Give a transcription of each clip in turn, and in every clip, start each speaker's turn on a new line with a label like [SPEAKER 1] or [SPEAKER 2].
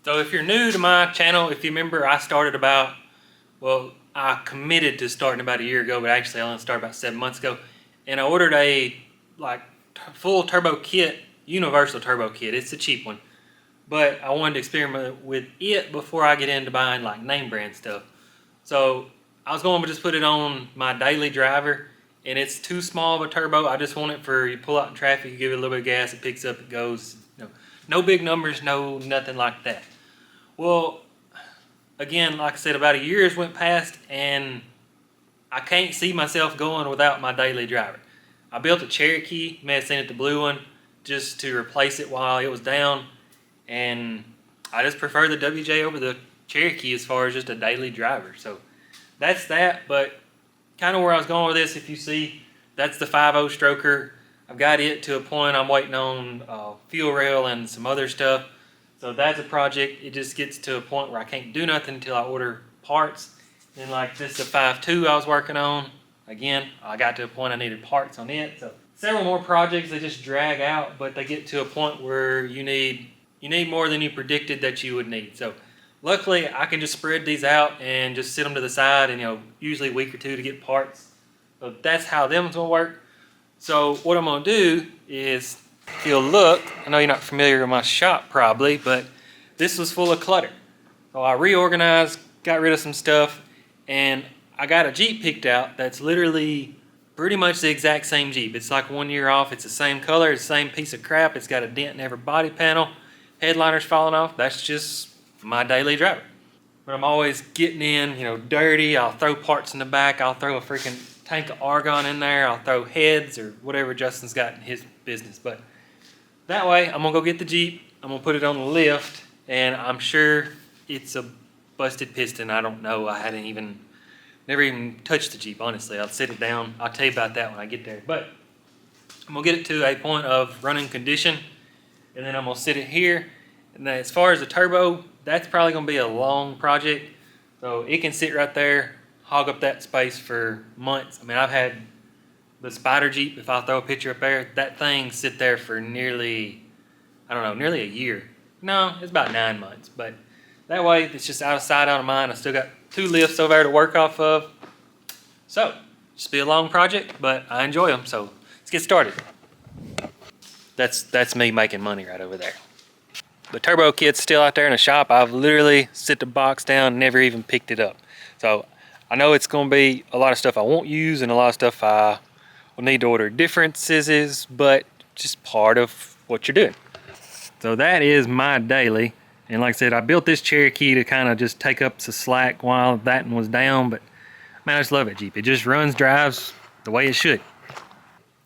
[SPEAKER 1] So if you're new to my channel, if you remember, I committed to starting about a year ago, but actually I only started about 7 months ago. And I ordered a full turbo kit, universal turbo kit. It's a cheap one. But I wanted to experiment with it before I get into buying like name brand stuff. So I was going to just put it on my daily driver, and it's too small of a turbo. I just want it for you pull out in traffic, you give it a little bit of gas, it picks up, it goes. No big numbers, no nothing like that. Well, again, like I said, about a year went past, and I can't see myself going without my daily driver. I built a Cherokee, you may have seen it, the blue one, just to replace it while it was down, and I just prefer the WJ over the Cherokee as far as just a daily driver. So that's that, but kind of where I was going with this, if you see, that's the 5.0 stroker. I've got it to a point. I'm waiting on fuel rail and some other stuff. So that's a project. It just gets to a point where I can't do nothing until I order parts. And like this is a 5.2 I was working on. Again, I got to a point I needed parts on it. So several more projects, they just drag out, but they get to a point where you need more than you predicted that you would need. So luckily I can just spread these out and just sit them to the side, and usually a week or two to get parts. So that's how them's gonna work. So what I'm gonna do is, if you'll look, I know you're not familiar with my shop probably, but this was full of clutter. So I reorganized, got rid of some stuff, and I got a Jeep picked out that's literally pretty much the exact same Jeep. It's like 1 year off, it's the same color, it's the same piece of crap, it's got a dent in every body panel, headliner's falling off. That's just my daily driver. But I'm always getting in, dirty. I'll throw parts in the back, I'll throw a freaking tank of argon in there, I'll throw heads or whatever Justin's got in his business. But that way, I'm gonna go get the Jeep, I'm gonna put it on the lift, and I'm sure it's a busted piston. I don't know, I never even touched the Jeep, honestly. I'll sit it down, I'll tell you about that when I get there. But I'm gonna get it to a point of running condition, and then I'm gonna sit it here. And as far as the turbo, that's probably gonna be a long project. So it can sit right there, hog up that space for months. I mean, I've had the Spider Jeep, if I'll throw a picture up there, that thing sit there for nearly a year. No, it's about 9 months. But that way, it's just out of sight, out of mind. I still got 2 lifts over there to work off of. So, just be a long project, but I enjoy them. So, let's get started. That's me making money right over there. The turbo kit's still out there in the shop. I've literally set the box down and never even picked it up. So, I know it's going to be a lot of stuff I won't use and a lot of stuff I will need to order differences, but just part of what you're doing. So that is my daily. And like I said, I built this Cherokee to kind of just take up the slack while that one was down, but man, I just love it, Jeep. It just drives the way it should.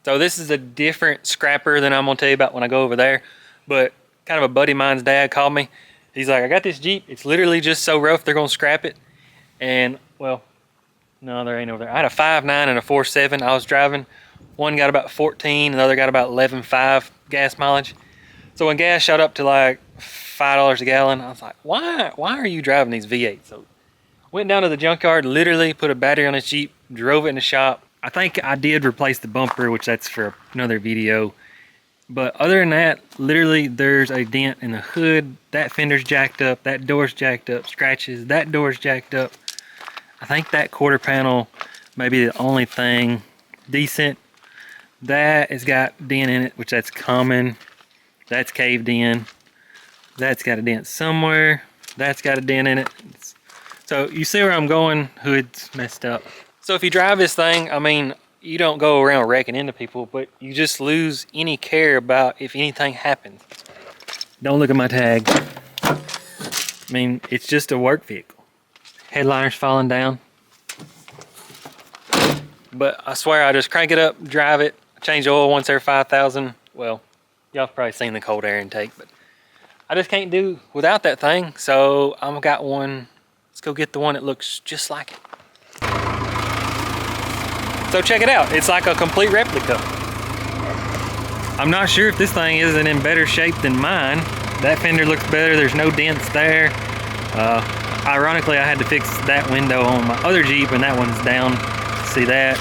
[SPEAKER 1] So this is a different scrapper than I'm going to tell you about when I go over there, but kind of a buddy of mine's dad called me. He's like, I got this Jeep. It's literally just so rough they're going to scrap it. And well, no, there ain't over there. I had a 5.9 and a 4.7 I was driving. One got about 14, and the other got about 11.5 gas mileage. So when gas shot up to like $5 a gallon, I was like, why are you driving these V8s? So went down to the junkyard, literally put a battery on this Jeep, drove it in the shop. I think I did replace the bumper, which that's for another video. But other than that, literally there's a dent in the hood. That fender's jacked up, that door's jacked up, scratches, that door's jacked up. I think that quarter panel may be the only thing decent. That has got dent in it, which that's common. That's caved in. That's got a dent somewhere. That's got a dent in it. So you see where I'm going, hood's messed up. So if you drive this thing, I mean, you don't go around wrecking into people, but you just lose any care about if anything happens. Don't look at my tag. I mean, it's just a work vehicle. Headliner's falling down. But I swear I just crank it up, drive it, change oil once every 5,000. Well, y'all probably seen the cold air intake, but I just can't do without that thing. So I've got one. Let's go get the one that looks just like it. So check it out. It's like a complete replica. I'm not sure if this thing isn't in better shape than mine. That fender looks better. There's no dents there. Ironically, I had to fix that window on my other Jeep, and that one's down. See that?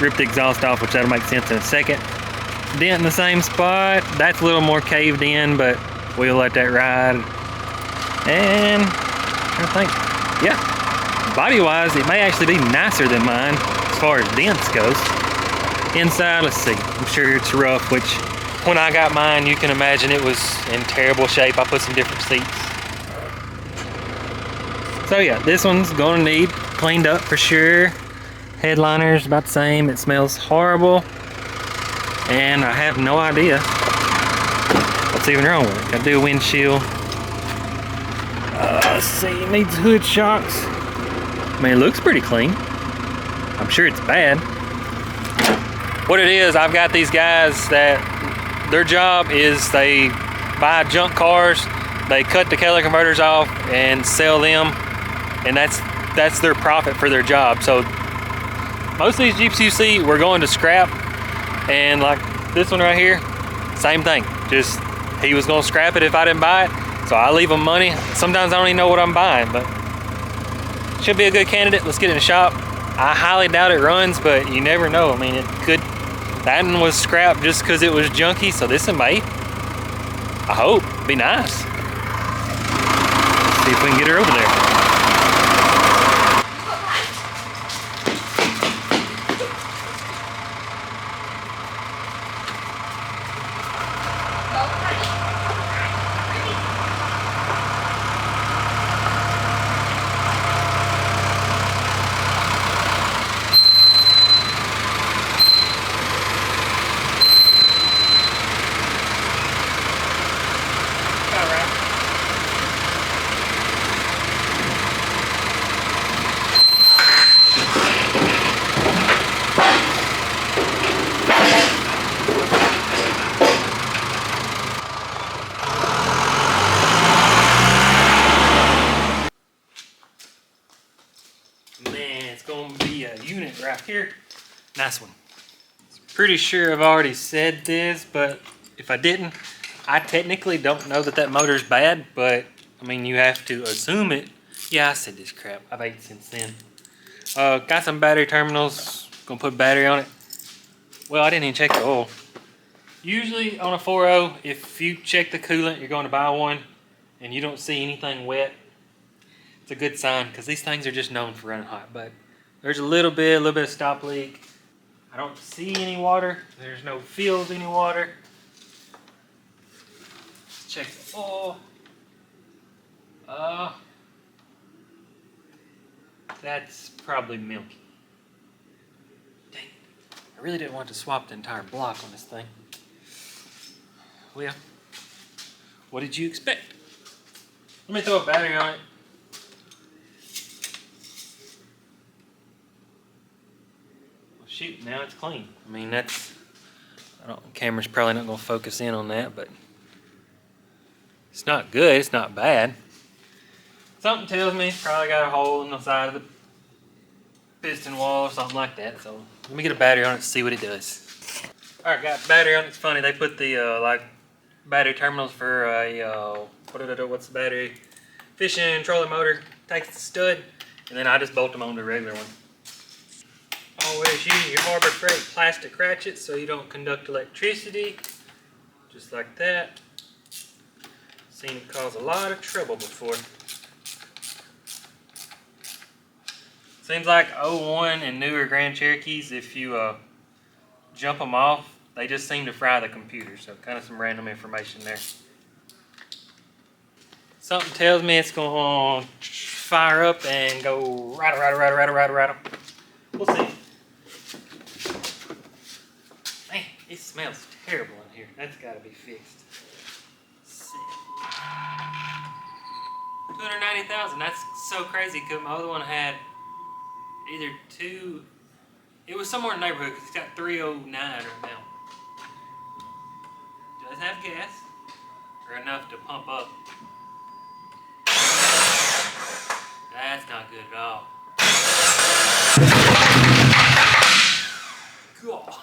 [SPEAKER 1] Ripped the exhaust off, which that'll make sense in a second. Dent in the same spot. That's a little more caved in, but we'll let that ride. And I think, yeah, body-wise, it may actually be nicer than mine as far as dents goes. Inside, let's see, I'm sure it's rough, which when I got mine, you can imagine it was in terrible shape. I put some different seats. So yeah, this one's gonna need cleaned up for sure. Headliner's about the same. It smells horrible. And I have no idea what's even wrong with it. Gotta do a windshield. Let's see, it needs hood shocks. I mean, it looks pretty clean. I'm sure it's bad. What it is, I've got these guys that their job is they buy junk cars, they cut the catalytic converters off and sell them, and that's their profit for their job. So most of these Jeeps you see, we're going to scrap, and like this one right here, same thing. Just he was gonna scrap it if I didn't buy it, so I leave him money. Sometimes I don't even know what I'm buying, but should be a good candidate. Let's get it in the shop. I highly doubt it runs, but you never know. I mean, it could. That one was scrapped just because it was junky, so this one may, I hope, be nice. Let's see if we can get her over there. Right here, nice one. Pretty sure I've already said this, but if I didn't, I technically don't know that motor's bad, but I mean, you have to assume it. Yeah, I said this crap. I've ate since then. Got some battery terminals. Gonna put battery on it. Well, I didn't even check the oil. Usually on a 4.0, if you check the coolant, you're going to buy one, and you don't see anything wet, it's a good sign, because these things are just known for running hot. But there's a little bit of stop leak. I don't see any water. There's no feel of any water. Let's check the oil. That's probably milky. Dang, I really didn't want to swap the entire block on this thing. Well, what did you expect? Let me throw a battery on it. Shoot, now it's clean. I mean, that's, camera's probably not going to focus in on that, but it's not good, it's not bad. Something tells me it's probably got a hole in the side of the piston wall or something like that, so let me get a battery on it to see what it does. Alright, got battery on it. It's funny, they put the like battery terminals for a, what's the battery? Fishing trolling motor, takes the stud, and then I just bolt them on the regular one. Always use your Harbor Freight plastic ratchet so you don't conduct electricity. Just like that. Seen it cause a lot of trouble before. Seems like 01 and newer Grand Cherokees, if you jump them off, they just seem to fry the computer. So kind of some random information there. Something tells me it's going to fire up and go rattle. We'll see. Man, it smells terrible in here. That's got to be fixed. 290,000. That's so crazy because my other one had either two. It was somewhere in the neighborhood because it's got 309 right now. Does have gas or enough to pump up. That's not good at all. Cool.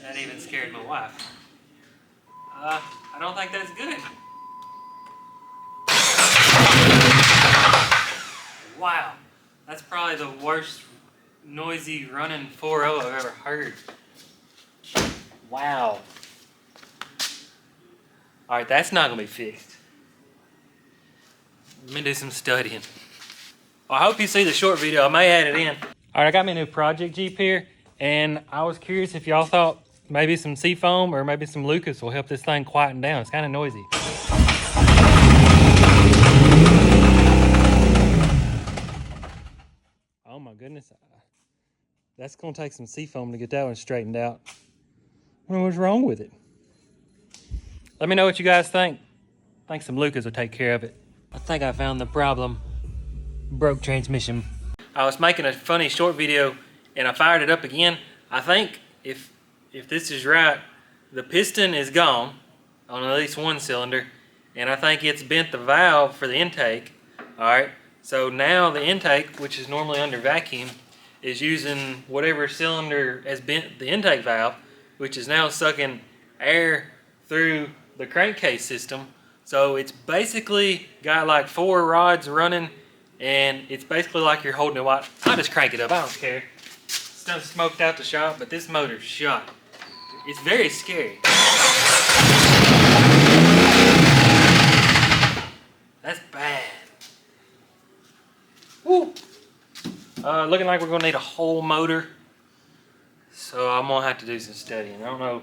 [SPEAKER 1] That even scared my wife. I don't think that's good. Wow, that's probably the worst noisy running 4.0 I've ever heard. Wow. All right, that's not gonna be fixed. Let me do some studying. Well, I hope you see the short video. I may add it in. All right, I got me a new project Jeep here, and I was curious if y'all thought maybe some Seafoam or maybe some Lucas will help this thing quieten down. It's kind of noisy. Oh my goodness. That's gonna take some Seafoam to get that one straightened out. I wonder what's wrong with it. Let me know what you guys think. I think some Lucas will take care of it. I think I found the problem. Broke transmission. I was making a funny short video and I fired it up again. I think if this is right, the piston is gone on at least one cylinder, and I think it's bent the valve for the intake. All right, so now the intake, which is normally under vacuum, is using whatever cylinder has bent the intake valve, which is now sucking air through the crankcase system. So it's basically got like 4 rods running, and it's basically like you're holding a watch. I'll just crank it up, I don't care. It's done smoked out the shop, but this motor's shot. It's very scary. That's bad. Woo! Looking like we're gonna need a whole motor. So I'm gonna have to do some studying. I don't know.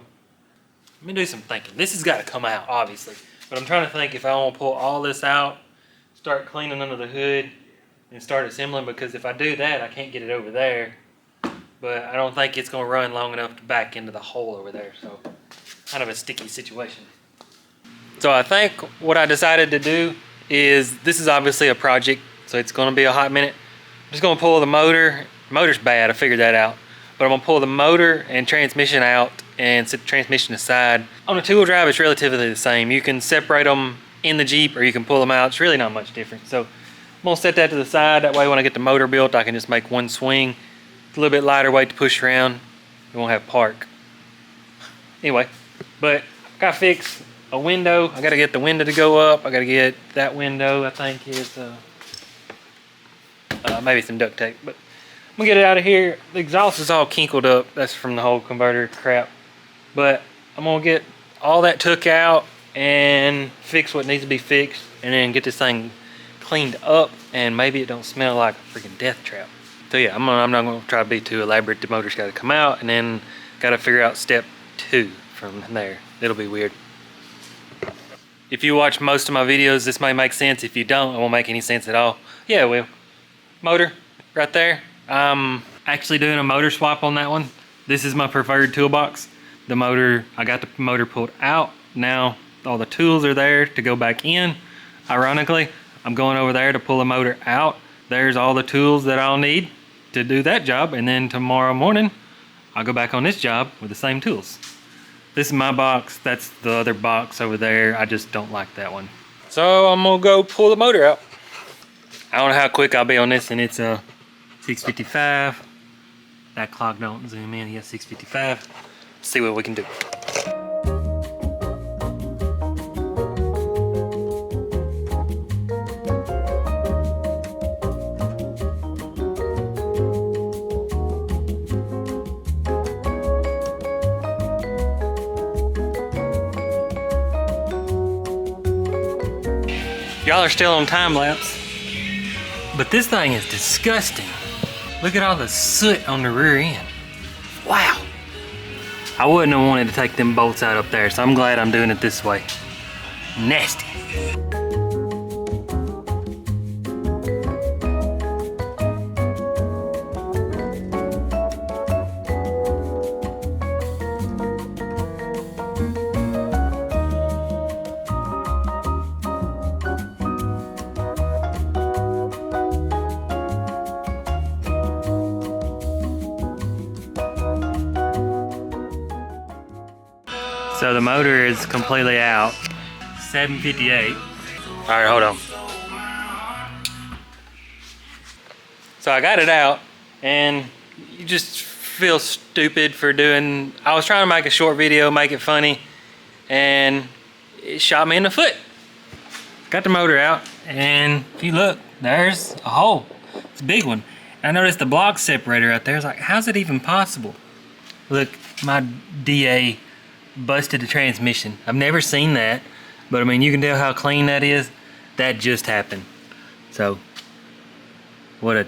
[SPEAKER 1] Let me do some thinking. This has got to come out, obviously. But I'm trying to think if I want to pull all this out, start cleaning under the hood, and start assembling, because if I do that, I can't get it over there. But I don't think it's going to run long enough to back into the hole over there. So kind of a sticky situation. So I think what I decided to do is, this is obviously a project, so it's going to be a hot minute. I'm just going to pull the motor. The motor's bad, I figured that out. But I'm going to pull the motor and transmission out and set the transmission aside. On a 2-wheel drive, it's relatively the same. You can separate them in the Jeep or you can pull them out. It's really not much different. So I'm going to set that to the side. That way when I get the motor built, I can just make one swing. It's a little bit lighter weight to push around. We won't have park. Anyway, but I got to fix a window. I got to get the window to go up. I got to get that window, I think is maybe some duct tape. But I'm gonna get it out of here. The exhaust is all kinkled up. That's from the whole converter crap. But I'm gonna get all that took out and fix what needs to be fixed, and then get this thing cleaned up, and maybe it don't smell like a freaking death trap. So yeah, I'm not gonna try to be too elaborate. The motor's gotta come out, and then gotta figure out step 2 from there. It'll be weird. If you watch most of my videos, this may make sense. If you don't, it won't make any sense at all. Yeah, it will. Motor right there. I'm actually doing a motor swap on that one. This is my preferred toolbox. The motor, I got the motor pulled out. Now all the tools are there to go back in. Ironically, I'm going over there to pull the motor out. There's all the tools that I'll need to do that job. And then tomorrow morning, I'll go back on this job with the same tools. This is my box. That's the other box over there. I just don't like that one. So I'm gonna go pull the motor out. I don't know how quick I'll be on this, and it's a 6:55. That clock don't zoom in. Yeah, 6:55. See what we can do. Y'all are still on time lapse, but this thing is disgusting. Look at all the soot on the rear end. Wow. I wouldn't have wanted to take them bolts out up there, so I'm glad I'm doing it this way. Nasty. So the motor is completely out. 7:58. All right, hold on. So I got it out, and you just feel stupid for doing. I was trying to make a short video, make it funny, and it shot me in the foot. Got the motor out, and if you look, there's a hole. It's a big one. And I noticed the block separator out there. I was like, how's it even possible? Look, my DA busted the transmission. I've never seen that. But I mean, you can tell how clean that is. That just happened. So what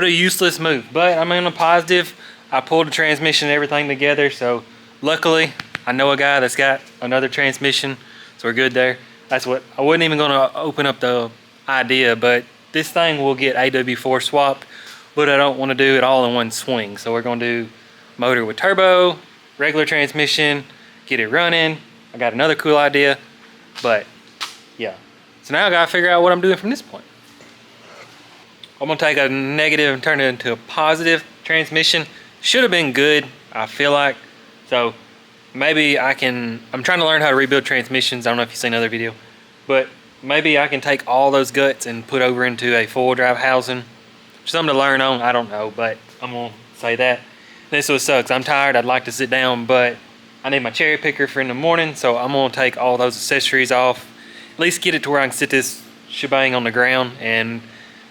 [SPEAKER 1] a useless move. But I'm on a positive. I pulled the transmission and everything together. So luckily, I know a guy that's got another transmission. So we're good there. That's what, I wasn't even gonna open up the idea, but this thing will get AW4 swapped, but I don't want to do it all in one swing. So we're gonna do motor with turbo, regular transmission, get it running. I got another cool idea, but yeah. So now I gotta figure out what I'm doing from this point. I'm gonna take a negative and turn it into a positive transmission. Should have been good, I feel like. So maybe I'm trying to learn how to rebuild transmissions. I don't know if you've seen another video, but maybe I can take all those guts and put over into a four-wheel drive housing. Something to learn on, I don't know, but I'm gonna say that. This what sucks, I'm tired, I'd like to sit down, but I need my cherry picker for in the morning, so I'm gonna take all those accessories off, at least get it to where I can sit this shebang on the ground, and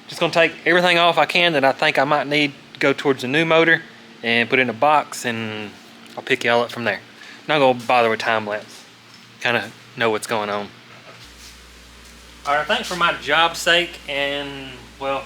[SPEAKER 1] just gonna take everything off I can that I think I might need to go towards the new motor and put it in a box, and I'll pick y'all up from there. Not gonna bother with time lapse. Kind of know what's going on. All right, I think for my job's sake, and well,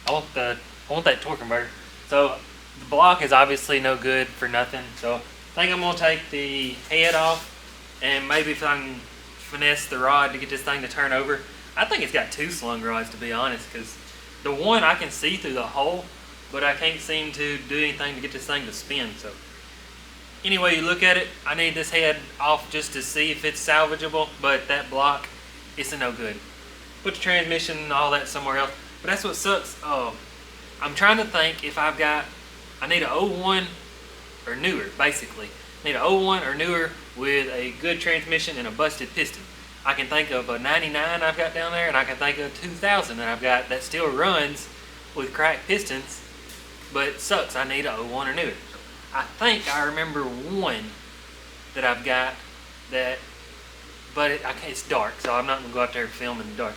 [SPEAKER 1] I want that torque converter. So the block is obviously no good for nothing. So I think I'm gonna take the head off, and maybe if I can finesse the rod to get this thing to turn over. I think it's got two slung rods, to be honest, because the one I can see through the hole, but I can't seem to do anything to get this thing to spin. So any way you look at it, I need this head off just to see if it's salvageable, but that block, it's a no good. Put the transmission and all that somewhere else. But that's what sucks. I'm trying to think if I need a 01 or newer, basically. I need a 01 or newer with a good transmission and a busted piston. I can think of a 99 I've got down there, and I can think of a 2000 that I've got that still runs with cracked pistons, but it sucks. I need a 01 or newer. I think I remember one that I've got that, but it's dark, so I'm not gonna go out there and film in the dark.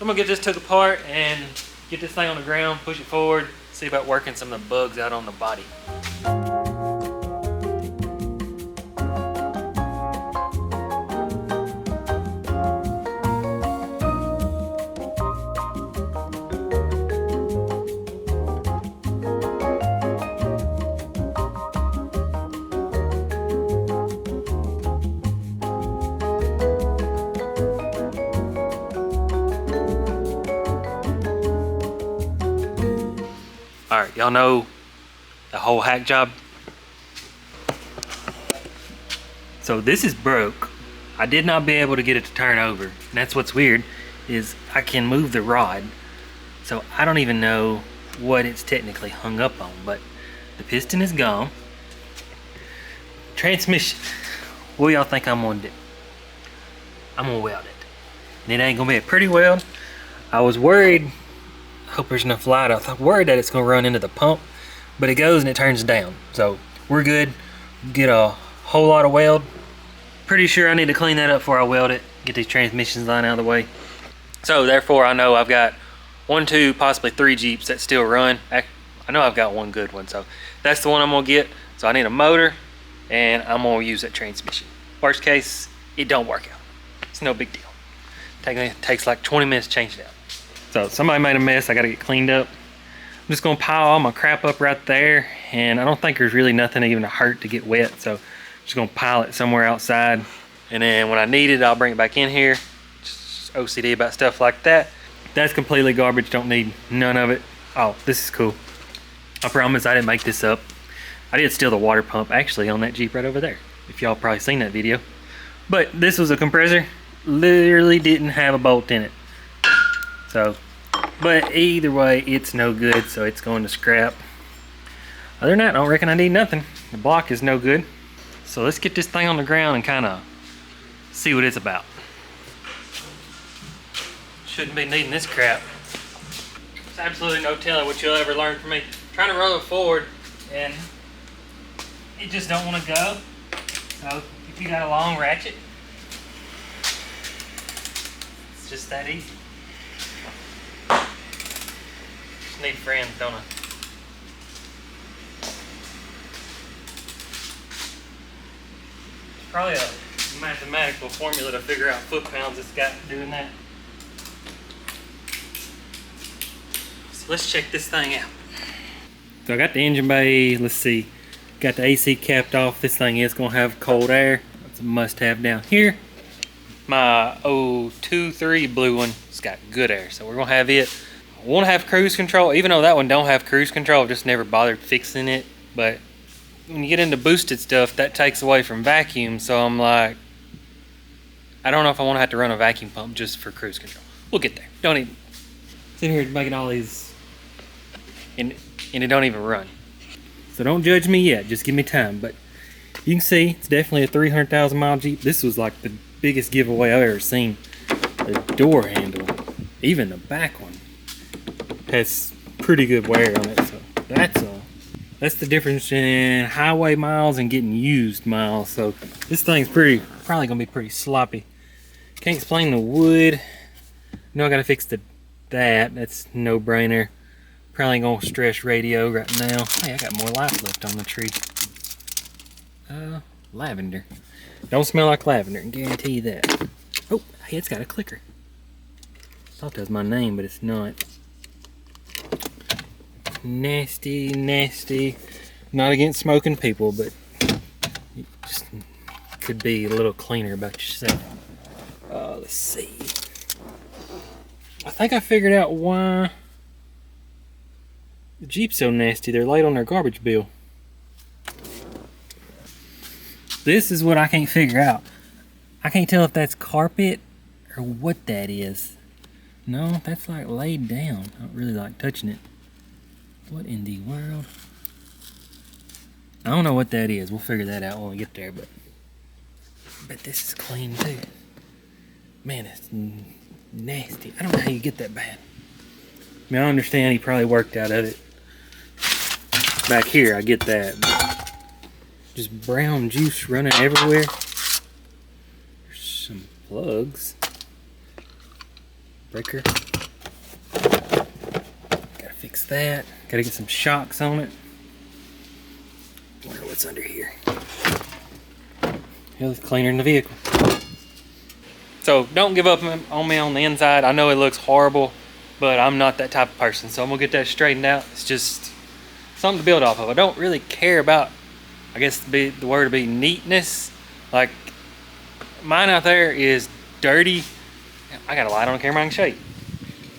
[SPEAKER 1] I'm gonna get this took apart and get this thing on the ground, push it forward, see about working some of the bugs out on the body. All right, y'all know the whole hack job. So this is broke. I did not be able to get it to turn over. And that's what's weird, is I can move the rod. So I don't even know what it's technically hung up on, but the piston is gone. Transmission, what y'all think I'm gonna do? I'm gonna weld it. And it ain't gonna be a pretty weld. I was worried, hope there's enough light. I was worried that it's gonna run into the pump, but it goes and it turns down. So we're good. Get a whole lot of weld. Pretty sure I need to clean that up before I weld it. Get these transmissions line out of the way. So therefore I know I've got 1, 2, possibly 3 Jeeps that still run. I know I've got one good one, so that's the one I'm gonna get. So I need a motor and I'm gonna use that transmission. Worst case, it don't work out. It's no big deal. It takes like 20 minutes to change it out. So somebody made a mess, I gotta get cleaned up. I'm just gonna pile all my crap up right there, and I don't think there's really nothing even to hurt to get wet, so I'm just gonna pile it somewhere outside. And then when I need it, I'll bring it back in here. Just OCD about stuff like that. That's completely garbage, don't need none of it. Oh, this is cool. I promise I didn't make this up. I did steal the water pump actually on that Jeep right over there, if y'all probably seen that video. But this was a compressor, literally didn't have a bolt in it. So, but either way, it's no good, so it's going to scrap. Other than that, I don't reckon I need nothing. The block is no good. So let's get this thing on the ground and kind of see what it's about. Shouldn't be needing this crap. There's absolutely no telling what you'll ever learn from me. Trying to roll it forward, and it just don't want to go. So if you got a long ratchet, it's just that easy. Just need friends, don't I? It's probably a mathematical formula to figure out foot-pounds it's got doing that. So let's check this thing out. So I got the engine bay, let's see, got the AC capped off. This thing is gonna have cold air. That's a must-have down here. My 023 blue one, it's got good air, so we're gonna have it. I wanna have cruise control, even though that one don't have cruise control. I've just never bothered fixing it. But when you get into boosted stuff, that takes away from vacuum, so I'm like, I don't know if I wanna have to run a vacuum pump just for cruise control. We'll get there, don't even. Sitting here making all these, and it don't even run. So don't judge me yet, just give me time. But you can see, it's definitely a 300,000 mile Jeep. This was like the biggest giveaway I've ever seen. The door handle, even the back one, has pretty good wear on it. So that's the difference in highway miles and getting used miles. So this thing's probably gonna be pretty sloppy. Can't explain the wood. I gotta fix that's no brainer. Probably gonna stress radio right now. Hey, I got more life left on the tree. Lavender. Don't smell like lavender, I can guarantee you that. Oh, hey, it's got a clicker. Thought that was my name, but it's not. Nasty, nasty. Not against smoking people, but you just could be a little cleaner about yourself. Let's see. I think I figured out why the Jeep's so nasty. They're late on their garbage bill. This is what I can't figure out. I can't tell if that's carpet or what that is. No, that's like laid down. I don't really like touching it. What in the world? I don't know what that is. We'll figure that out when we get there, but I bet this is clean too. Man, it's nasty. I don't know how you get that bad. I mean, I understand he probably worked out of it. Back here, I get that. But just brown juice running everywhere. There's some plugs. Breaker. Gotta fix that. Gotta get some shocks on it. Wonder what's under here. Hell, it's cleaner than the vehicle. So don't give up on me on the inside. I know it looks horrible, but I'm not that type of person. So I'm gonna get that straightened out. It's just something to build off of. I don't really care about, I guess the word would be neatness. Like mine out there is dirty. I got a light on the camera, I can show you.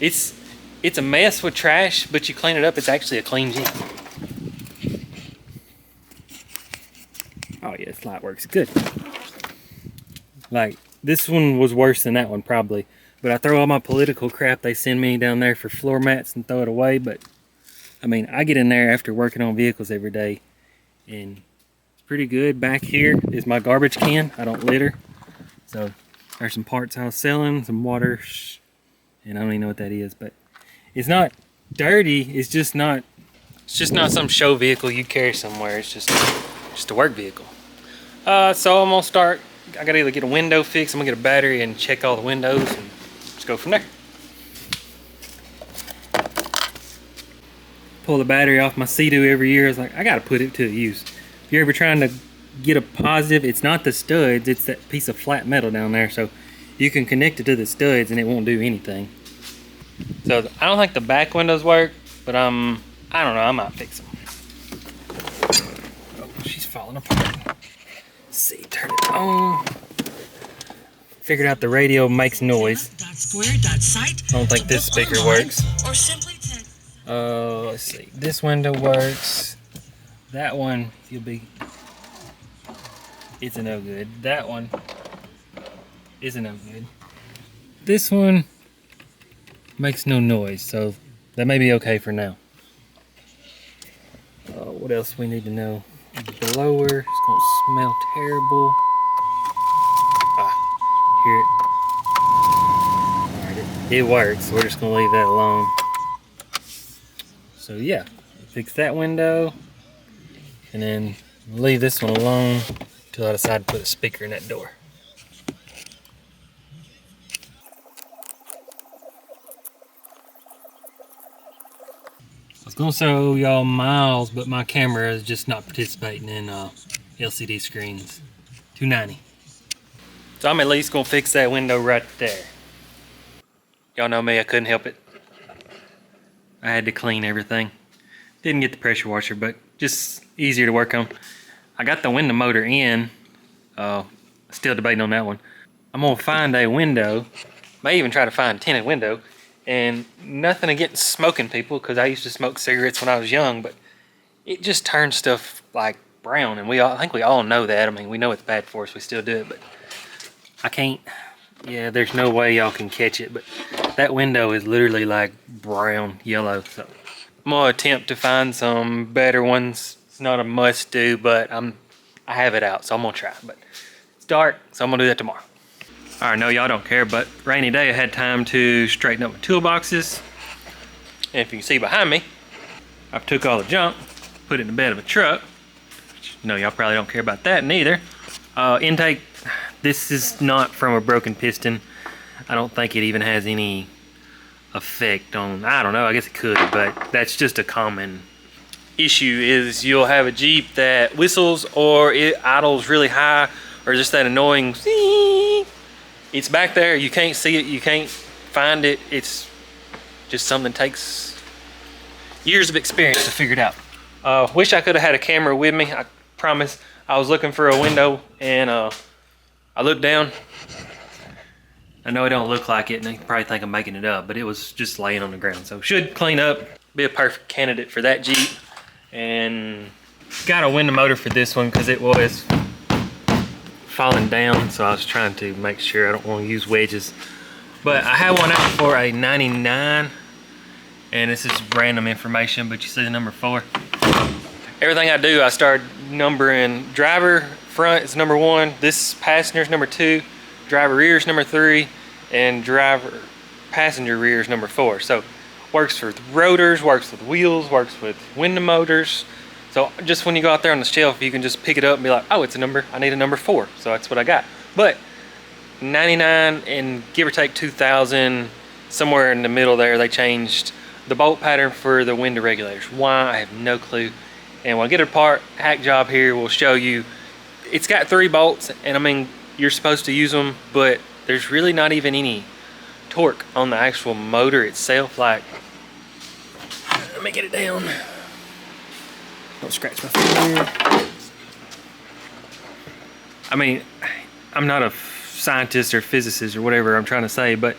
[SPEAKER 1] It's a mess with trash, but you clean it up, it's actually a clean Jeep. Oh yeah, this light works good. Like, this one was worse than that one probably. But I throw all my political crap they send me down there for floor mats and throw it away. But, I mean, I get in there after working on vehicles every day. And it's pretty good. Back here is my garbage can. I don't litter. So, there's some parts I was selling, some water. And I don't even know what that is. But it's not dirty. It's just not some show vehicle you carry somewhere. It's just a work vehicle. So I'm gonna start. I gotta either get a window fixed, I'm gonna get a battery and check all the windows and just go from there. Pull the battery off my Sea-Doo every year. It's like, I gotta put it to use. If you're ever trying to get a positive, it's not the studs, it's that piece of flat metal down there. So you can connect it to the studs and it won't do anything. So I don't think the back windows work, but I don't know, I might fix them. Oh, she's falling apart. Let's see, turn it on. Figured out the radio makes noise. I don't think this speaker works. Let's see, this window works. That one, it's a no good. That one is a no good. This one makes no noise, so that may be okay for now. What else we need to know? The blower, it's gonna smell terrible. Hear it. Alright, it works, so we're just gonna leave that alone. So yeah, fix that window, and then leave this one alone until I decide to put a speaker in that door. I was gonna show y'all miles, but my camera is just not participating in LCD screens. $290. So I'm at least gonna fix that window right there. Y'all know me, I couldn't help it. I had to clean everything. Didn't get the pressure washer, but just easier to work on. I got the window motor in. Still debating on that one. I'm gonna find a window. May even try to find a tinted window. And nothing against smoking people, because I used to smoke cigarettes when I was young, but it just turns stuff like brown, and I think we all know that. I mean, we know it's bad for us, we still do it, but I can't, yeah, there's no way y'all can catch it, but that window is literally like brown yellow. So I'm gonna attempt to find some better ones. It's not a must do, but I have it out, so I'm gonna try. But it's dark, so I'm gonna do that tomorrow. All right, no, y'all don't care, but rainy day, I had time to straighten up my toolboxes. And if you can see behind me, I took all the junk, put it in the bed of a truck. No, y'all probably don't care about that neither. Intake, this is not from a broken piston. I don't think it even has any effect on, I don't know, I guess it could, but that's just a common issue is you'll have a Jeep that whistles or it idles really high or just that annoying it's back there, you can't see it, you can't find it. It's just something that takes years of experience to figure it out. Wish I could have had a camera with me. I promise. I was looking for a window and I looked down. I know it don't look like it and you probably think I'm making it up, but it was just laying on the ground. So should clean up, be a perfect candidate for that Jeep. And got a window motor for this one because it was falling down, so I was trying to make sure I don't want to use wedges. But I had one out for a 99, and this is random information, but you see the number 4. Everything I do, I start numbering. Driver front is number 1, this passenger is number 2, driver rear is number 3, and driver passenger rear is number 4. So works for rotors, works with wheels, works with window motors. So just when you go out there on the shelf, you can just pick it up and be like, oh, it's a number, I need a number 4. So that's what I got. But 99 and give or take 2000, somewhere in the middle there, they changed the bolt pattern for the window regulators. Why, I have no clue. And when I get it apart, hack job here will show you. It's got 3 bolts, and I mean, you're supposed to use them, but there's really not even any torque on the actual motor itself. Like, let me get it down. Don't scratch my finger. I mean, I'm not a scientist or physicist or whatever I'm trying to say, but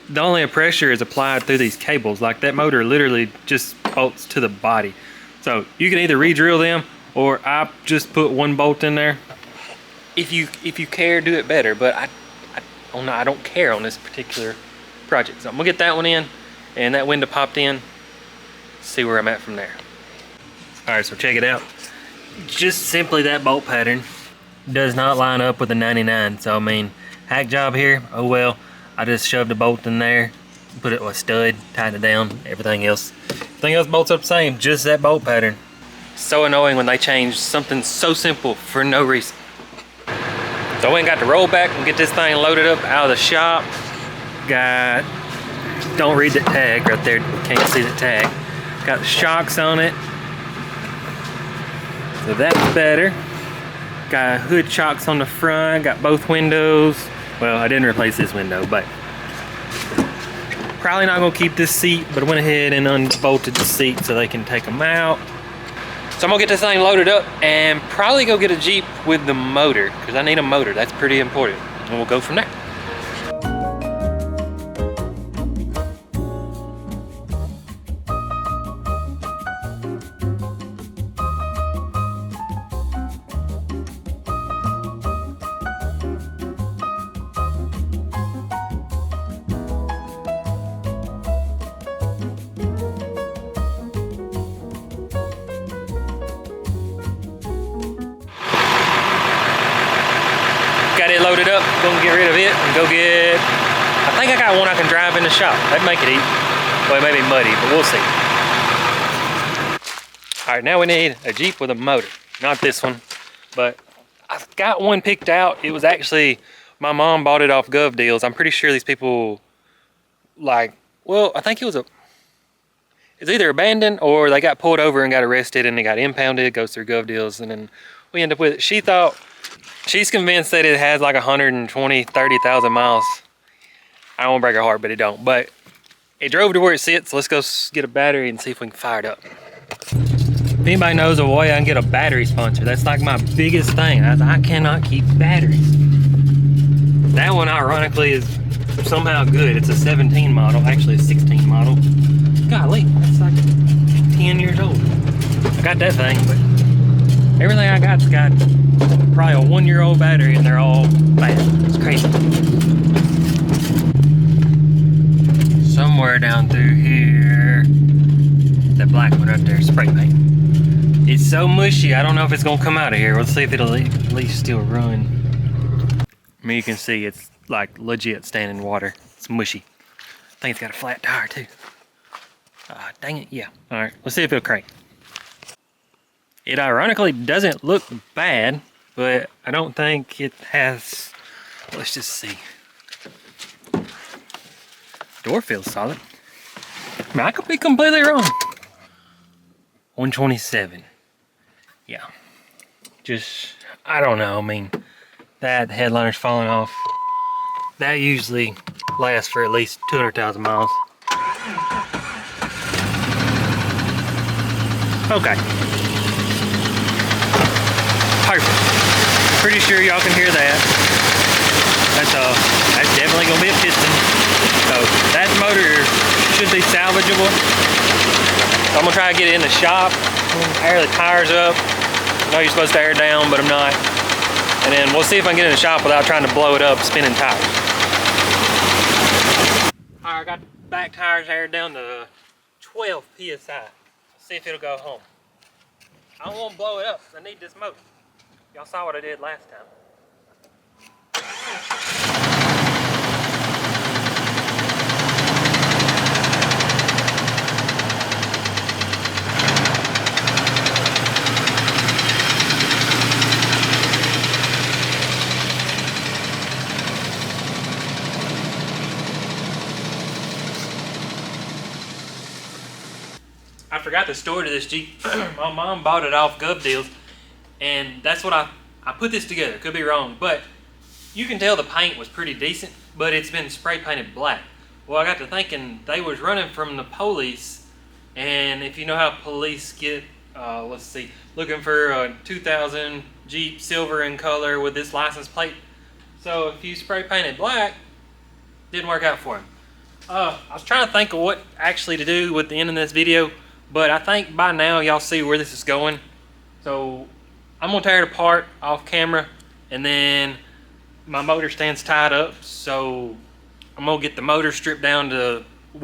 [SPEAKER 1] the only pressure is applied through these cables. Like that motor literally just bolts to the body. So you can either re-drill them or I just put 1 bolt in there. If you care, do it better, but I don't care on this particular project. So I'm gonna get that one in and that window popped in, see where I'm at from there. All right, so check it out. Just simply that bolt pattern does not line up with the 99. So I mean, hack job here, oh well. I just shoved a bolt in there, put it with a stud, tied it down, everything else bolts up the same, just that bolt pattern. So annoying when they change something so simple for no reason. So I went and got the roll back and get this thing loaded up out of the shop. Don't read the tag right there, can't see the tag. Got the shocks on it. So that's better. Got hood shocks on the front, got both windows. Well, I didn't replace this window, but probably not gonna keep this seat, but I went ahead and unbolted the seat so they can take them out. So I'm gonna get this thing loaded up and probably go get a Jeep with the motor, because I need a motor, that's pretty important. And we'll go from there. Got it loaded up, gonna get rid of it and go get, I think I got one I can drive in the shop. That'd make it easy. Well, it may be muddy, but we'll see. All right, now we need a Jeep with a motor. Not this one, but I've got one picked out. It was actually, my mom bought it off Gov Deals. I'm pretty sure these people, like, well, I think it's either abandoned or they got pulled over and got arrested and they got impounded, goes through Gov Deals, and then we end up with it. She thought She's convinced that it has like 120, 30,000 miles. I don't want to break her heart, but it don't. But it drove to where it sits. Let's go get a battery and see if we can fire it up. If anybody knows a way I can get a battery sponsor, that's like my biggest thing. I cannot keep batteries. That one, ironically, is somehow good. It's a 17 model, actually a 16 model. Golly, that's like 10 years old. I got that thing, but everything I got's got probably a 1-year-old battery and they're all bad. It's crazy. Somewhere down through here, that black one right there, spray paint. It's so mushy, I don't know if it's gonna come out of here. Let's see if it'll at least still run. I mean, you can see it's like legit standing in water. It's mushy. I think it's got a flat tire too. Dang it, yeah. All right, let's see if it'll crank. It ironically doesn't look bad, but I don't think it has, let's just see. Door feels solid. I mean, I could be completely wrong. 127. Yeah. Just, I don't know. I mean, that headliner's falling off. That usually lasts for at least 200,000 miles. Okay. Perfect. Pretty sure y'all can hear that. That's definitely gonna be a piston. So that motor should be salvageable. So I'm gonna try to get it in the shop, air the tires up. I know you're supposed to air it down, but I'm not. And then we'll see if I can get it in the shop without trying to blow it up spinning tires. All right, I got the back tires aired down to 12 PSI. See if it'll go home. I don't want to blow it up, I need this motor. Y'all saw what I did last time. I forgot the story to this Jeep. My mom bought it off Gov Deals, and that's what I put this together. Could be wrong, but you can tell the paint was pretty decent, but it's been spray painted black. Well, I got to thinking they was running from the police, and if you know how police get, let's see, looking for a 2000 Jeep silver in color with this license plate. So if you spray painted black, didn't work out for him. I was trying to think of what actually to do with the end of this video, but I think by now y'all see where this is going. So I'm gonna tear it apart off camera, and then my motor stands tied up, so I'm gonna get the motor stripped down to